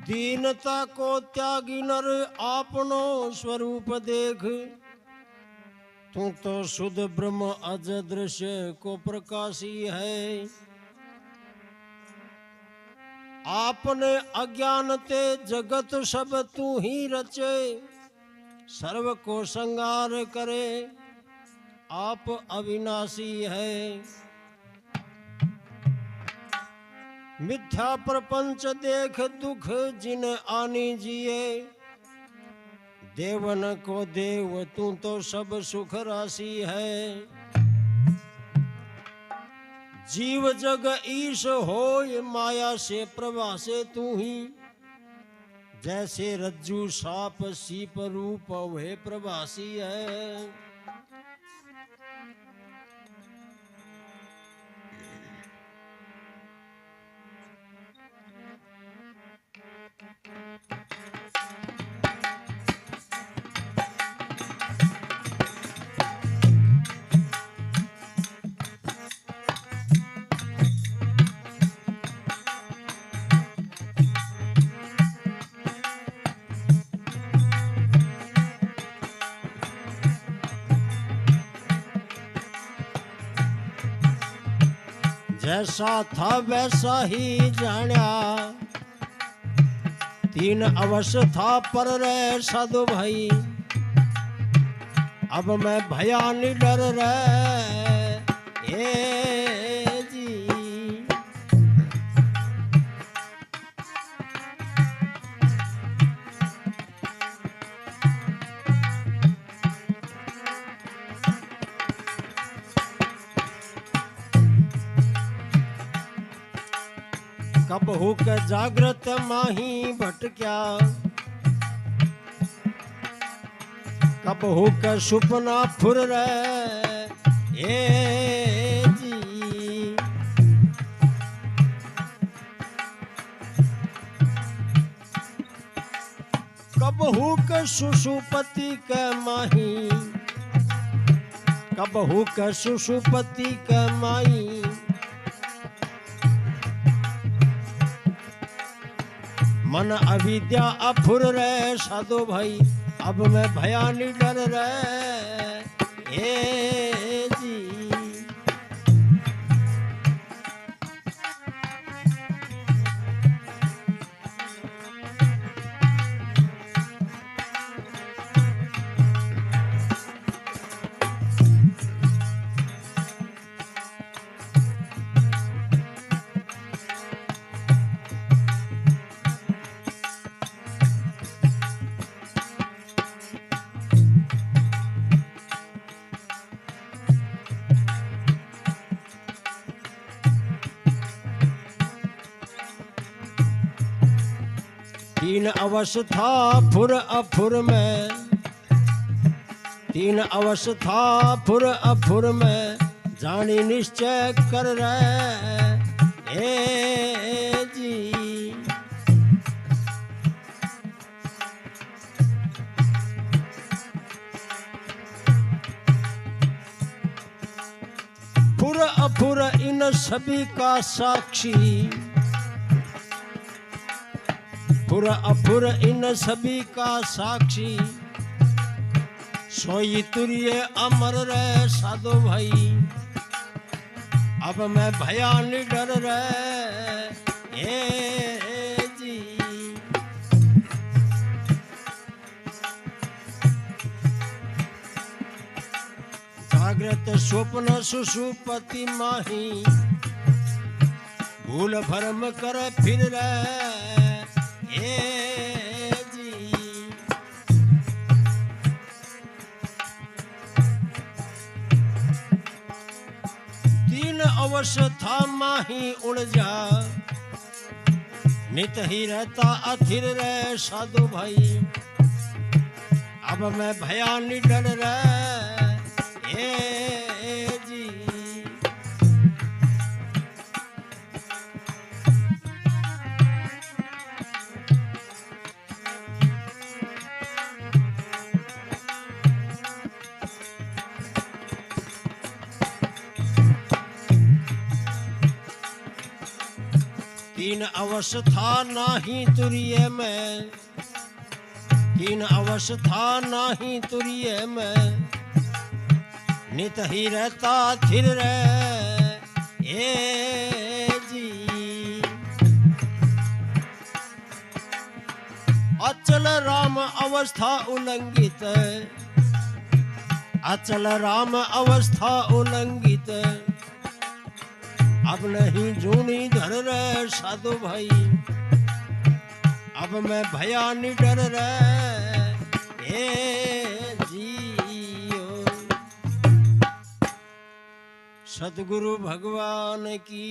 दीनता को त्यागी नर आपनो स्वरूप देख। तू तो शुद्ध ब्रह्म अज दृश्य को प्रकाशी है। आपने अज्ञान ते जगत सब तू ही रचे। सर्व को संगार करे आप अविनाशी है। मिथ्या प्रपंच देख दुख जिन आनी जिए। देवन को देव तू तो सब सुख राशि है। जीव जग ईश होय माया से प्रवासे तू ही। जैसे रज्जू साप सीप रूप वह प्रवासी है। जैसा था वैसा ही जान्या। तीन अवस्था पर रहे साधु भाई। अब मैं भया निडर रहे जी। कब हुक जागृत माही भटक्या। कब हुक सुपना फुर रहे जी। कब हुक सुषुपति के माही। कब हुक सुषुपति के माही। मन अविद्या अफुर रहे साधु भाई। अब मैं भया निडर रहे जी। तीन अवस्था फुर अफुर में। तीन अवस्था फुर अफुर में। जानी निश्चय कर रहे जी। फुर अफुर इन सभी का साक्षी। फुर अफुर इन सभी का साक्षी। सोई तुरिये अमर रहे साधु भाई। अब मैं भया निडर रहे जी। जागृत स्वप्न सुषुपति माही। भूल भरम कर फिर रहे जी। तीन अवस्था माही उलझा। नित ही रहता अथिर रहे साधु भाई। अब मैं भया निडर रहे जी। तीन अवस्था नाही तुरिये में, तीन अवस्था नाही तुरिये में, नित ही रहता थिर रहे ए जी। अचल राम अवस्था उल्लंघित, अचल राम अवस्था उल्लंघित, अब नहीं जूनी धर रहे साधु भाई, अब मैं भया निडर रहे हे जियो। सतगुरु भगवान की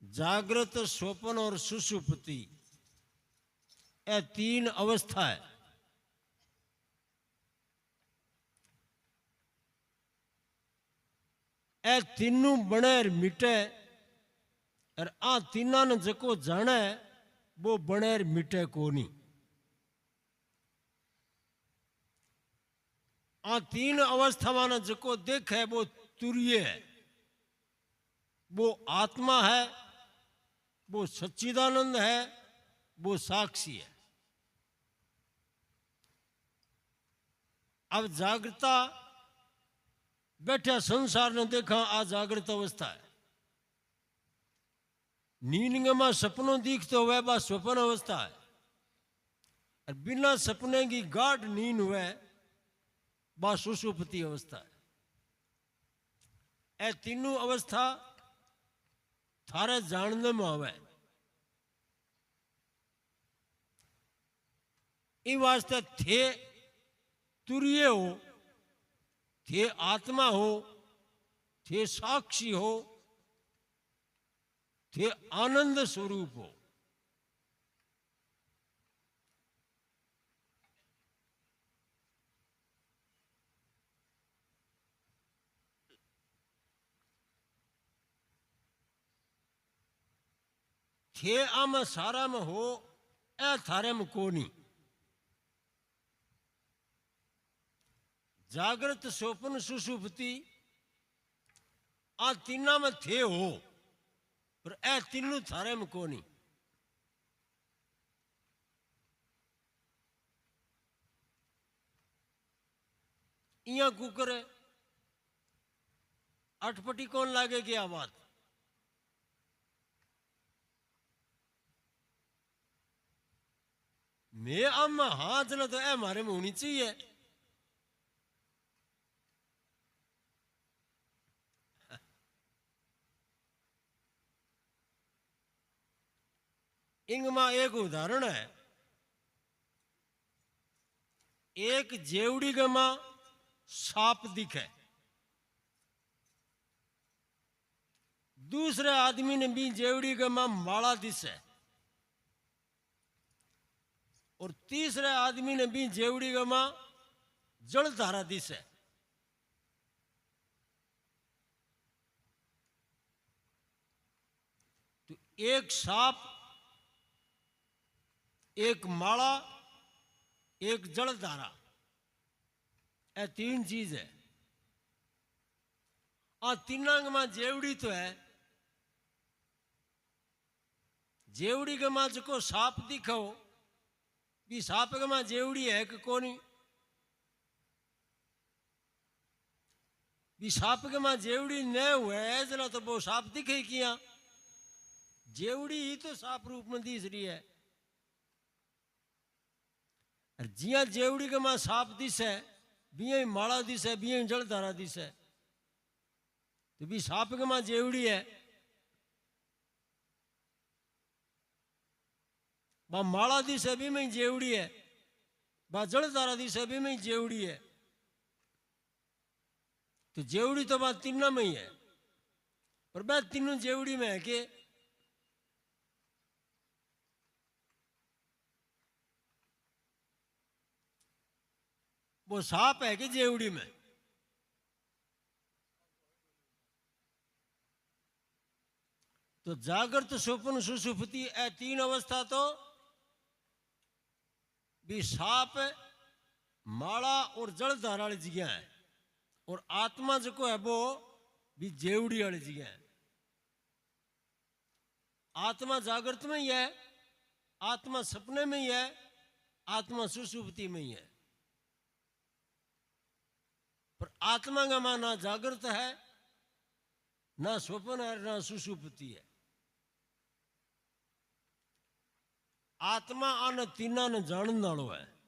जागृत, स्वप्न और सुषुप्ति, ये तीन अवस्था है। ए तीनों बने मिटे, और आ तीना ने जको जाने वो बने मिटे कोनी। आ तीन अवस्था माने जको देखे वो तुर्य है, वो आत्मा है, वो सच्चिदानंद है, वो साक्षी है। अब जागृता बैठा संसार ने देखा आ जागृत अवस्था है। नींद में सपनों दिखते हुए बा स्वप्न अवस्था है, और बिना सपने की गाढ़ नींद हुए बा सुषुप्ति अवस्था है। ए तीनों अवस्था थारे जानने में आवे। इ वास्ते थे तुर्य हो, थे आत्मा हो, थे साक्षी हो, थे आनंद स्वरूप हो। थे आम सारा में हो, ए थारे में कोनी। जागृत, स्वप्न, सुषुप्ति आ तीना में थे हो, पर ए तीनों थारे में कोनी। इया कुकर अटपटी कौन लागे की आ बात। मैं आम हाथ न तो ए मारे में होनी चाहिए। इंगमा एक उदाहरण है। एक जेवड़ी गमा सांप दिखे, दूसरे आदमी ने भी जेवड़ी गमा माला दिसे, और तीसरे आदमी ने भी जेवड़ी गमा जलधारा दिसे। तो एक सांप, एक माला, एक जलधारा, ये तीन चीज है। आ तीनांग में जेवड़ी तो है। जेवड़ी के मां जो सांप दिखो भी सांप के मां जेवड़ी है कि कोनी। भी सांप के मां जेवड़ी न हुए जना तो वो सांप दिखे किया। जेवड़ी ही तो सांप रूप में दिस रही है। जिया जेवड़ी के मां सांप दिसे, बिया माला दिसे, बिया जलधारा दिसे, तो भी सांप के मां जेवड़ी है। बा माला दिसे भी में जेवड़ी है, बा जलधारा दिसे भी में जेवड़ी है। तो जेवड़ी तो बात तीनों में ही है, पर बात तीनों जेवड़ी में है कि वो सांप है कि जेवड़ी में। तो जागृत, स्वप्न, सुषुप्ति ए तीन अवस्था तो भी सांप, माला और जलधारा वाली जगह है, और आत्मा जो है वो भी जेवड़ी वाली जगह है। आत्मा जागृत में ही है, आत्मा सपने में ही है, आत्मा सुषुप्ति में ही है। पर आत्मा का मां ना जागृत है, ना स्वप्न है, ना सुषुप्ति है। आत्मा आने तीना ने जानने वालो है।